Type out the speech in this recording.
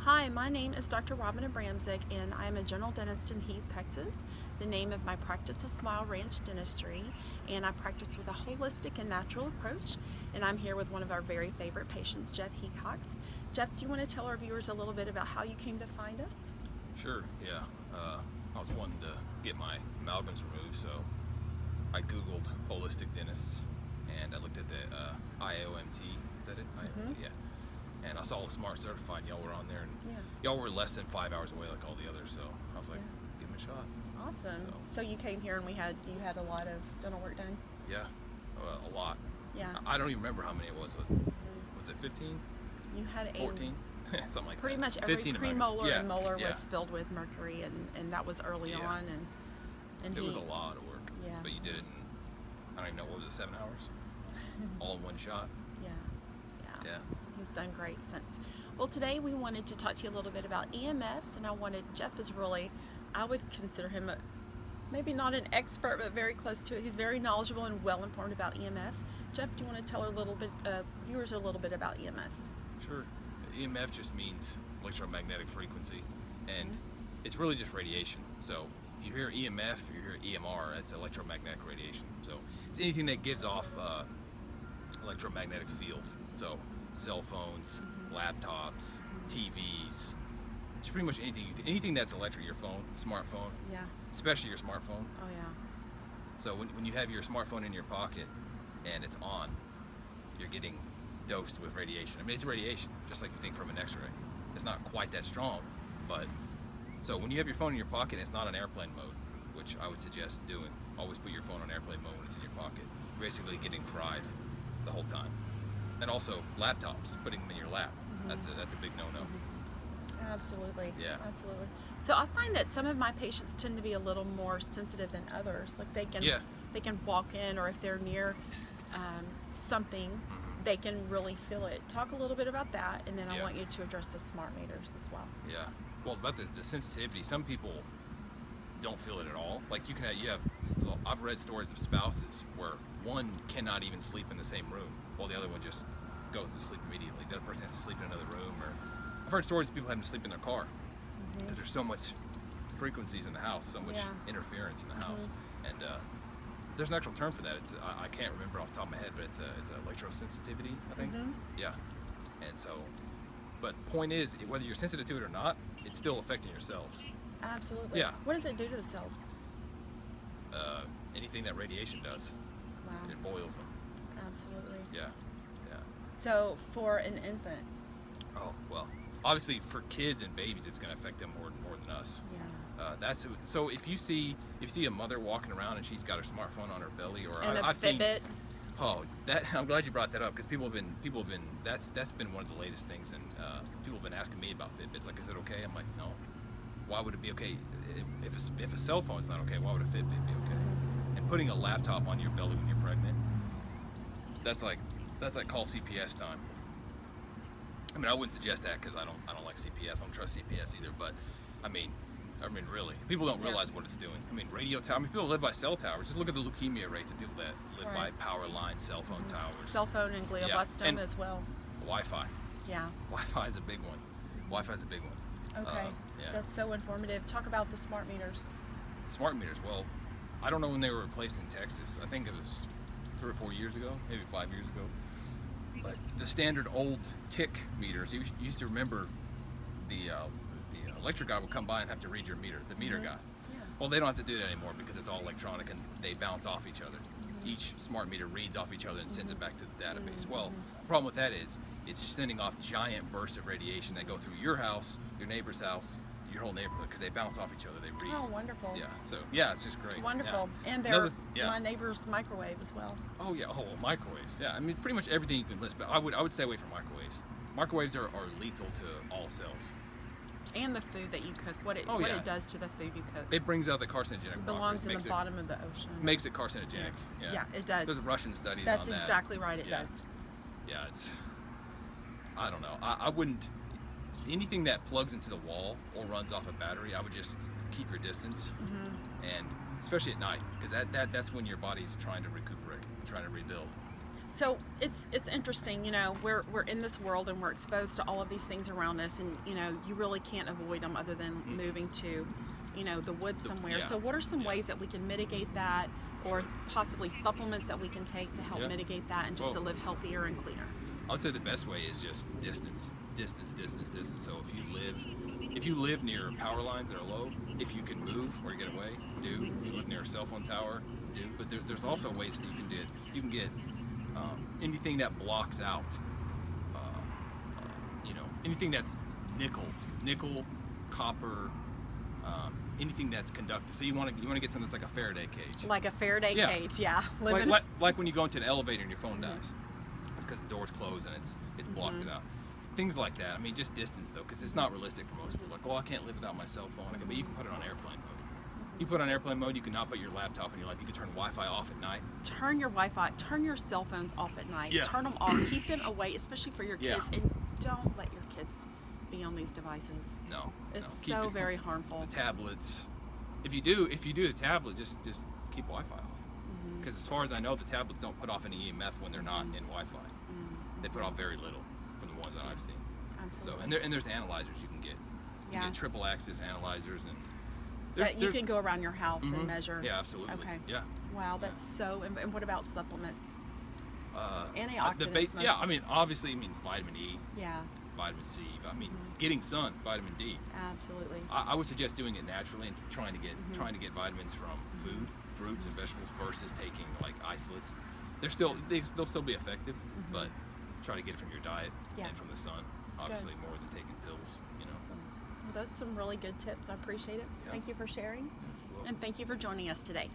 Hi, my name is Dr. Robin Abramczyk, and I am a general dentist in Heath, Texas. The name of my practice is Smile Ranch Dentistry, and I practice with a holistic and natural approach. And I'm here with one of our very favorite patients, Jeff Hecox. Jeff, do you want to tell our viewers a little bit about how you came to find us? Sure, yeah. I was wanting to get my amalgams removed, so I Googled holistic dentists, and I looked at the IOMT, is that it? Yeah. And I saw the Smart Certified, y'all were on there, and y'all were less than 5 hours away like all the others, so I was like, give them a shot. Awesome. So you came here and you had a lot of dental work done? Yeah, a lot. Yeah. I don't even remember how many it was. Was it 15? You had 14? Something like pretty that. much every premolar and molar yeah. was filled with mercury, and that was early on, and it was a lot of work. Yeah. But you did it in, I don't even know, what was it, 7 hours? All in one shot? Yeah. He's done great since. Well, today we wanted to talk to you a little bit about EMFs, and Jeff is really, I would consider him maybe not an expert, but very close to it. He's very knowledgeable and well informed about EMFs. Jeff, do you want to tell viewers a little bit about EMFs? Sure. EMF just means electromagnetic frequency, and it's really just radiation. So you hear EMF, you hear EMR, that's electromagnetic radiation. So it's anything that gives off electromagnetic field. So cell phones, laptops, TVs, it's pretty much anything that's electric, your phone, smartphone, especially your smartphone. Oh yeah. So when you have your smartphone in your pocket and it's on, you're getting dosed with radiation. I mean, it's radiation, just like you think from an x-ray. It's not quite that strong, but so when you have your phone in your pocket and it's not on airplane mode, which I would suggest doing, always put your phone on airplane mode when it's in your pocket. You're basically getting fried the whole time. And also laptops, putting them in your lap. That's a big no-no. Absolutely. Yeah. Absolutely. So I find that some of my patients tend to be a little more sensitive than others. Like they can walk in, or if they're near something, they can really feel it. Talk a little bit about that, and then I want you to address the smart meters as well. Yeah. Well, about the sensitivity, some people don't feel it at all. Like I've read stories of spouses where one cannot even sleep in the same room while the other one just goes to sleep immediately. The other person has to sleep in another room. Or I've heard stories of people having to sleep in their car because there's so much frequencies in the house, so much interference in the house, and there's an actual term for that. It's I can't remember off the top of my head, but it's electrosensitivity, I think. Yeah. And so, but point is, whether you're sensitive to it or not, it's still affecting your cells. Absolutely. Yeah. What does it do to the cells? Anything that radiation does. Wow. It boils them. Absolutely. Yeah. So for an infant. Oh well, obviously for kids and babies, it's going to affect them more than us. Yeah. So if you see a mother walking around and she's got her smartphone on her belly, or I've Fitbit. Oh, I'm glad you brought that up, because people have been that's been one of the latest things, and people have been asking me about Fitbits. Like, is it okay? I'm like, no. Why would it be okay? If a cell phone's not okay, why would a Fitbit be okay? And putting a laptop on your belly when you're pregnant, that's like call CPS time. I mean, I wouldn't suggest that because I don't like CPS. I don't trust CPS either. But I mean, really, people don't realize what it's doing. I mean, radio tower. I mean, people live by cell towers. Just look at the leukemia rates of people that live by power lines, cell phone towers. Cell phone and glioblastoma as well. Wi-Fi. Yeah. Wi-Fi is a big one. Wi-Fi is a big one. Okay. That's so informative. Talk about the smart meters. Smart meters. Well, I don't know when they were replaced in Texas. I think it was 3 or 4 years ago, maybe 5 years ago. But the standard old tick meters, you used to remember the electric guy would come by and have to read your meter, the meter guy. Yeah. Well, they don't have to do that anymore because it's all electronic and they bounce off each other. Each smart meter reads off each other and sends it back to the database. Well, the problem with that is it's sending off giant bursts of radiation that go through your house, your neighbor's house, your whole neighborhood, because they bounce off each other. They read. Oh, wonderful. Yeah. So it's just great. Wonderful. Yeah. And they're my neighbor's microwave as well. Oh yeah. Oh, well, microwaves. Yeah. I mean, pretty much everything you can list, but I would stay away from microwaves. Microwaves are lethal to all cells. And the food that you cook, what it does to the food you cook. It brings out the carcinogenic. It belongs in the bottom of the ocean. Makes it carcinogenic. Yeah, it does. There's Russian studies on that. That's exactly right. It does. Yeah, I don't know. I wouldn't. Anything that plugs into the wall or runs off a battery, I would just keep your distance, and especially at night, because that's when your body's trying to recuperate, trying to rebuild. So it's interesting, you know, we're in this world and we're exposed to all of these things around us, and you know, you really can't avoid them other than moving to, you know, the woods somewhere. Yeah. So what are some Yeah. ways that we can mitigate that, or Sure. possibly supplements that we can take to help Yeah. mitigate that and just to Well, live healthier and cleaner? I would say the best way is just distance. So if you live near power lines that are low, if you can move or get away, do. If you live near a cell phone tower, do. But there's also ways that you can get anything that blocks out, you know, anything that's nickel, copper, anything that's conductive. So you want to get something that's like a Faraday cage. Like a Faraday Yeah. cage, yeah. Like when you go into an elevator and your phone dies. It's because the door's closed and it's blocked it out. Things like that. I mean, just distance though, because it's not realistic for most people. Like, well, I can't live without my cell phone. Okay, but you can put it on airplane mode. You put it on airplane mode, you can not put your laptop in your lap. You can turn Wi-Fi off at night. Turn your Wi-Fi, turn your cell phones off at night. Yeah. Turn them off. Keep them away, especially for your Yeah. kids, and don't let your kids be on these devices. No. It's Keep so it- very harmful. The tablets. If you do the tablet, just keep Wi-Fi off. Because as far as I know, the tablets don't put off any EMF when they're not in Wi-Fi. They put off very little from the ones that I've seen. Absolutely. So and there's analyzers you can get. You Yeah. can get triple axis analyzers and That you can go around your house and measure. Yeah, absolutely. Okay. Yeah. Wow, that's so. And what about supplements? The Antioxidants. yeah, I mean, obviously, vitamin E, Yeah, vitamin C. Getting sun, vitamin D. absolutely. I would suggest doing it naturally and trying to get vitamins from food, fruits and vegetables versus taking like isolates. They'll still be effective, but try to get it from your diet Yeah. and from the sun. That's Obviously, good. more than taking pills. You know. Awesome. Well, that's some really good tips. I appreciate it. Yeah. Thank you for sharing, Well, and thank you for joining us today.